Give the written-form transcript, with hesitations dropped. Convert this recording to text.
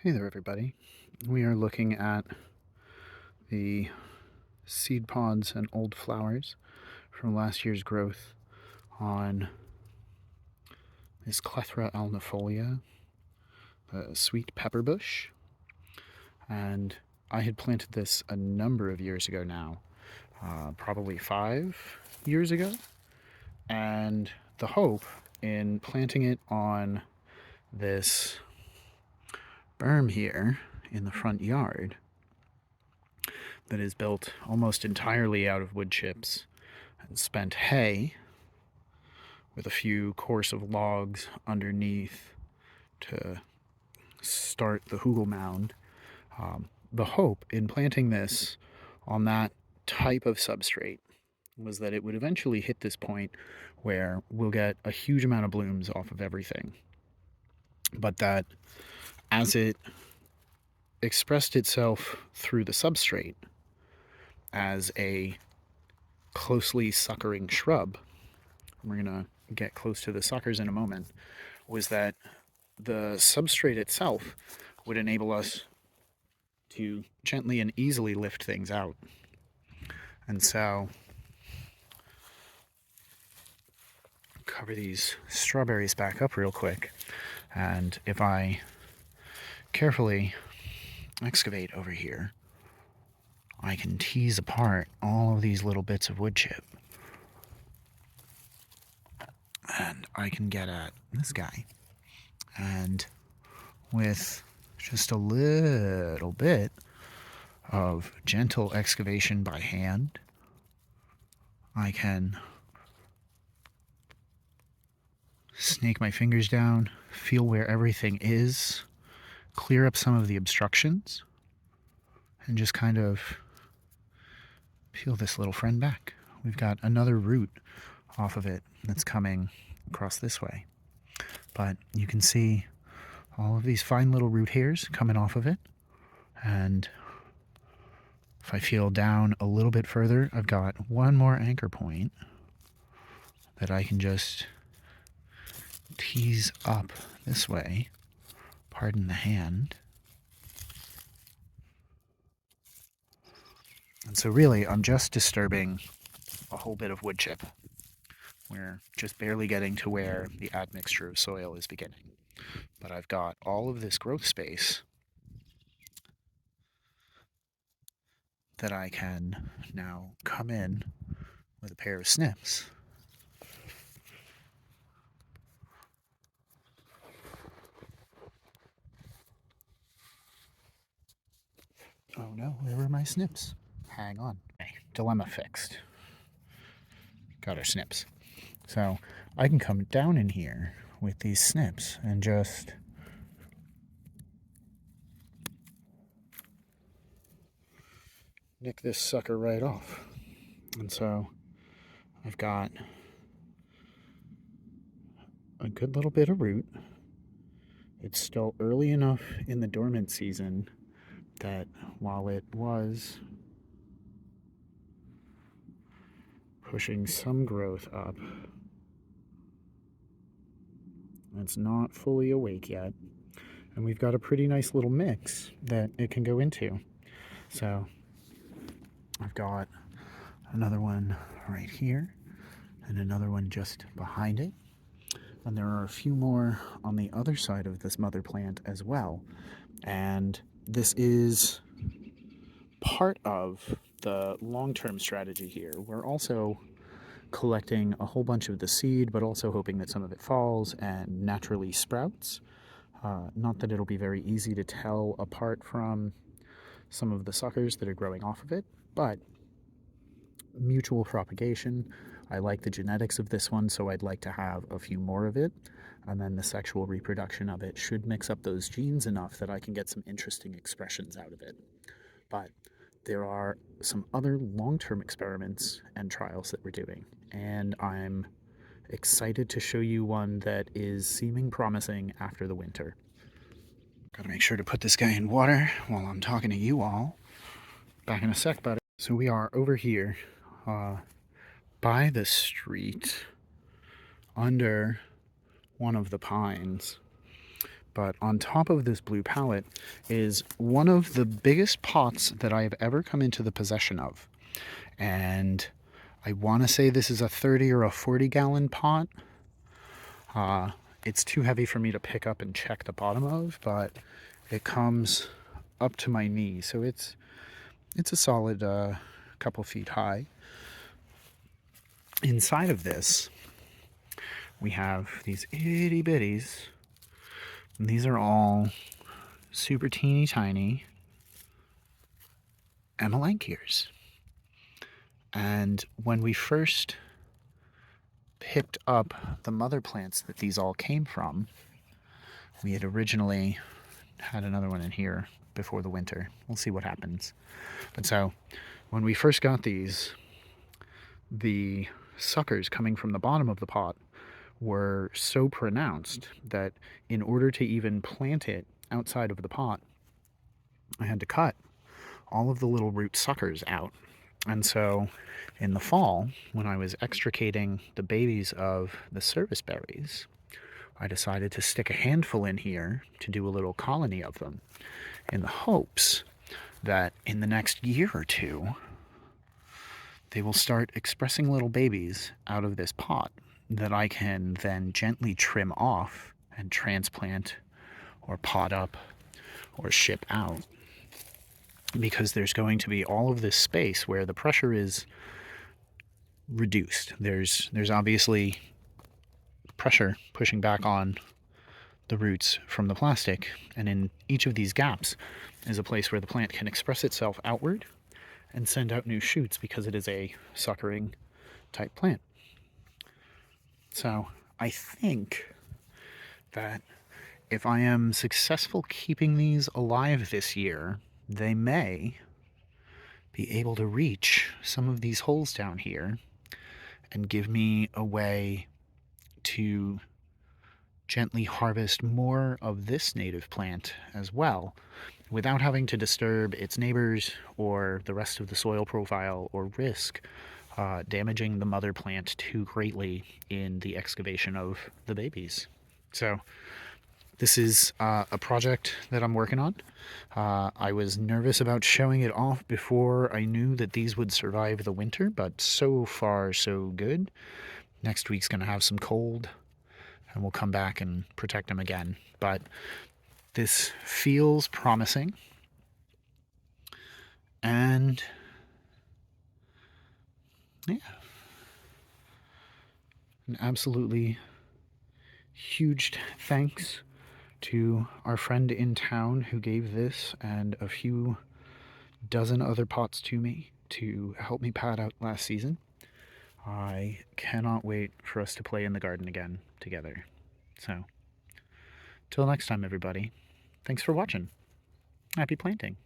Hey there, everybody. We are looking at the seed pods and old flowers from last year's growth on this Clethra alnifolia, the sweet pepper bush. And I had planted this a number of years ago now, probably 5 years ago. And the hope in planting it on this berm here in the front yard that is built almost entirely out of wood chips and spent hay with a few course of logs underneath to start the hugel mound. The hope in planting this on that type of substrate was that it would eventually hit this point where we'll get a huge amount of blooms off of everything, but that as it expressed itself through the substrate as a closely suckering shrub, we're going to get close to the suckers in a moment, was that the substrate itself would enable us to gently and easily lift things out. And so, cover these strawberries back up real quick, and if I carefully excavate over here, I can tease apart all of these little bits of wood chip, and I can get at this guy. And with just a little bit of gentle excavation by hand, I can snake my fingers down, feel where everything is, clear up some of the obstructions, and just kind of peel this little friend back. We've got another root off of it that's coming across this way. But you can see all of these fine little root hairs coming off of it. And if I feel down a little bit further, I've got one more anchor point that I can just tease up this way. Pardon the hand. And so really, I'm just disturbing a whole bit of wood chip. We're just barely getting to where the admixture of soil is beginning. But I've got all of this growth space that I can now come in with a pair of snips Oh no, where were my snips? Hang on. Okay, dilemma fixed. Got our snips. So I can come down in here with these snips and just nick this sucker right off. And so I've got a good little bit of root. It's still early enough in the dormant season that while it was pushing some growth up, it's not fully awake yet. And we've got a pretty nice little mix that it can go into. So I've got another one right here and another one just behind it. And there are a few more on the other side of this mother plant as well. And this is part of the long-term strategy here. We're also collecting a whole bunch of the seed, but also hoping that some of it falls and naturally sprouts. Not that it'll be very easy to tell apart from some of the suckers that are growing off of it, but mutual propagation. I like the genetics of this one, so I'd like to have a few more of it, and then the sexual reproduction of it should mix up those genes enough that I can get some interesting expressions out of it. But there are some other long-term experiments and trials that we're doing, and I'm excited to show you one that is seeming promising after the winter. Gotta make sure to put this guy in water while I'm talking to you all. Back in a sec, buddy. So we are over here by the street under one of the pines, But on top of this blue palette is one of the biggest pots that I have ever come into the possession of. And I want to say this is a 30 or a 40-gallon pot. It's too heavy for me to pick up and check the bottom of, but it comes up to my knee, so it's a solid couple feet high. Inside of this, we have these itty bitties. And these are all super teeny tiny Amelanchiers. And when we first picked up the mother plants that these all came from, we had originally had another one in here before the winter. We'll see what happens. But so when we first got these, the suckers coming from the bottom of the pot were so pronounced that in order to even plant it outside of the pot, I had to cut all of the little root suckers out. And so in the fall, when I was extricating the babies of the service berries, I decided to stick a handful in here to do a little colony of them in the hopes that in the next year or two, they will start expressing little babies out of this pot that I can then gently trim off and transplant or pot up or ship out. Because there's going to be all of this space where the pressure is reduced. There's obviously pressure pushing back on the roots from the plastic, and in each of these gaps is a place where the plant can express itself outward and send out new shoots because it is a suckering type plant. So I think that if I am successful keeping these alive this year, they may be able to reach some of these holes down here and give me a way to gently harvest more of this native plant as well, without having to disturb its neighbors or the rest of the soil profile or risk damaging the mother plant too greatly in the excavation of the babies. So this is a project that I'm working on. I was nervous about showing it off before I knew that these would survive the winter, but so far so good. Next week's going to have some cold, and we'll come back and protect them again. But this feels promising, and yeah, an absolutely huge thanks to our friend in town who gave this and a few dozen other pots to me to help me pad out last season. I cannot wait for us to play in the garden again together. So, till next time, everybody, thanks for watching. Happy planting.